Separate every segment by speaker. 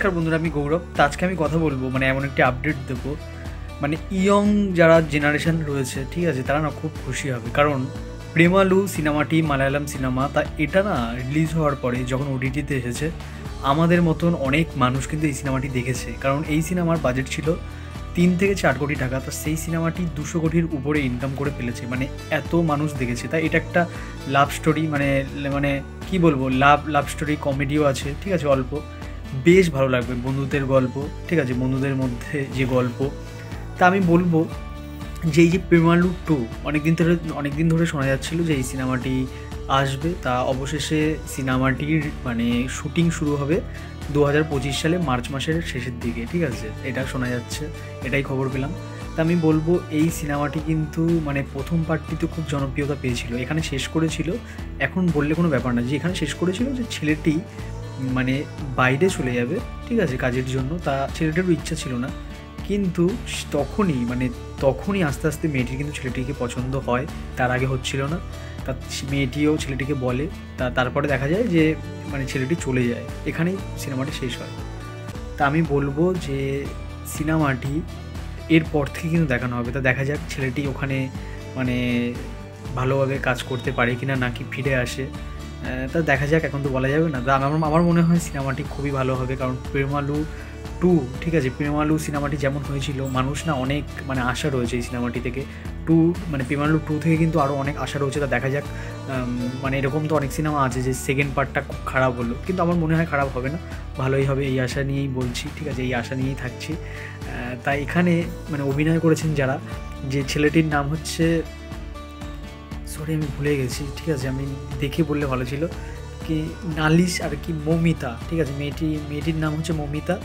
Speaker 1: নমস্কার বন্ধুরা, আমি গৌরব। তো আজকে আমি কথা বলবো মানে এমন একটি আপডেট দেবো, মানে ইয়ং যারা জেনারেশন রয়েছে, ঠিক আছে, তারা না খুব খুশি হবে। কারণ প্রেমালু সিনেমাটি মালায়ালাম সিনেমা, তা এটা না রিলিজ হওয়ার পরে যখন ওটিটিতে এসেছে, আমাদের মতন অনেক মানুষ কিন্তু এই সিনেমাটি দেখেছে। কারণ এই সিনেমার বাজেট ছিল 3 থেকে 4 কোটি টাকা, তো সেই সিনেমাটি 200 কোটির উপরে ইনকাম করে ফেলেছে। মানে এত মানুষ দেখেছে। তাই এটা একটা লাভ স্টোরি, মানে মানে কি বলবো, লাভ স্টোরি, কমেডিও আছে, ঠিক আছে, অল্প, বেশ ভালো লাগবে। বন্ধুদের গল্প, ঠিক আছে, বন্ধুদের মধ্যে যে গল্প। তা আমি বলবো যে এই যে প্রেমালু 2 অনেক দিন ধরে শোনা যাচ্ছিলো যে এই সিনেমাটি আসবে। তা অবশেষে সিনেমাটির মানে শুটিং শুরু হবে 2025 সালে মার্চ মাসের শেষের দিকে, ঠিক আছে, এটা শোনা যাচ্ছে, এটাই খবর পেলাম। তা আমি বলবো এই সিনেমাটি কিন্তু মানে প্রথম পার্টটিতে খুব জনপ্রিয়তা পেয়েছিল, এখানে শেষ করেছিল, এখন বললে কোনো ব্যাপার না, যে এখানে শেষ করেছিল যে ছেলেটি মানে বাইরে চলে যাবে, ঠিক আছে, কাজের জন্য। তা ছেলেটারও ইচ্ছা ছিল না, কিন্তু তখনই আস্তে আস্তে মেয়েটির কিন্তু ছেলেটিকে পছন্দ হয়, তার আগে হচ্ছিল না। তা মেয়েটিও ছেলেটিকে বলে, তারপরে দেখা যায় যে মানে ছেলেটি চলে যায়, এখানেই সিনেমাটি শেষ হয়। তা আমি বলবো যে সিনেমাটি এরপর থেকে কিন্তু দেখানো হবে। তা দেখা যাক ছেলেটি ওখানে মানে ভালোভাবে কাজ করতে পারে কিনা, নাকি ফিরে আসে, তা দেখা যাক, এখন তো বলা যাবে না। তা আমার মনে হয় সিনেমাটি খুবই ভালো হবে। কারণ প্রেমালু 2, ঠিক আছে, প্রেমালু সিনেমাটি যেমন হয়েছিল, মানুষ না অনেক মানে আশা রয়েছে এই সিনেমাটি থেকে। মানে প্রেমালু 2 থেকে কিন্তু আরও অনেক আশা রয়েছে। তা দেখা যাক, মানে এরকম তো অনেক সিনেমা আছে যে সেকেন্ড পার্টটা খুব খারাপ হলো, কিন্তু আমার মনে হয় খারাপ হবে না, ভালোই হবে, এই আশা নিয়েই বলছি, ঠিক আছে, এই আশা নিয়েই থাকছি। তাই এখানে মানে অভিনয় করেছেন যারা, যে ছেলেটির নাম হচ্ছে, সরি আমি ভুলে গেছি, ঠিক আছে, আমি দেখে বললে ভালো ছিল, কি নালিশ আর কি, মৌমিতা, ঠিক আছে, মেয়েটির নাম হচ্ছে মৌমিতা,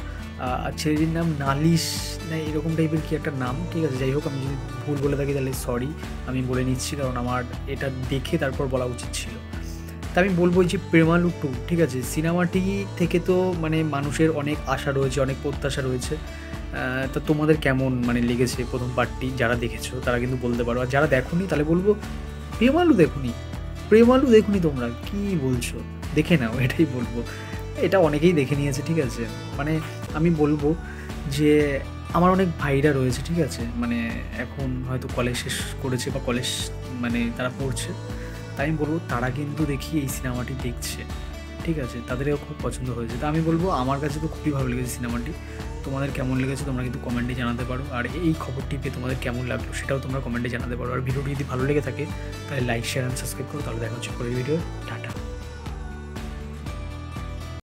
Speaker 1: আর ছেলেটির নাম নালিশ না এরকম টাইপের কি একটা নাম, ঠিক আছে। যাই হোক, আমি যদি ভুল বলে থাকি তাহলে সরি, আমি বলে নিচ্ছি, কারণ আমার এটা দেখে তারপর বলা উচিত ছিল। তা আমি বলবো যে প্রেমালু 2, ঠিক আছে, সিনেমাটি থেকে তো মানে মানুষের অনেক আশা রয়েছে, অনেক প্রত্যাশা রয়েছে। তা তোমাদের কেমন মানে লেগেছে প্রথম পার্টটি? যারা দেখেছো তারা কিন্তু বলতে পারো, আর যারা দেখোনি তাহলে বলবো প্রেমালু দেখুনি তোমরা কি বলছো, দেখে নাও, এটাই বলবো। এটা অনেকেই দেখে নিয়েছে, ঠিক আছে। মানে আমি বলবো যে আমার অনেক ভাইরা রয়েছে, ঠিক আছে, মানে এখন হয়তো কলেজ শেষ করেছে বা কলেজ মানে তারা পড়ছে, তাই আমি বলবো তারা কিন্তু দেখি এই সিনেমাটি দেখছে, ঠিক আছে, তাদেরও খুব পছন্দ হয়েছে। তা আমি বলবো আমার কাছে তো খুবই ভালো লেগেছে সিনেমাটি। তোমাদের কেমন লেগেছে তোমরা কিন্তু কমেন্টে জানাতে পারো, আর এই খবরটি পেয়ে তোমাদের কেমন লাগলো সেটাও তোমরা কমেন্টে জানাতে পারো। আর ভিডিওটি যদি ভালো লেগে থাকে তাহলে লাইক, শেয়ার অ্যান্ড সাবস্ক্রাইব করো। তাহলে দেখা হচ্ছে পরের ভিডিও। টাটা।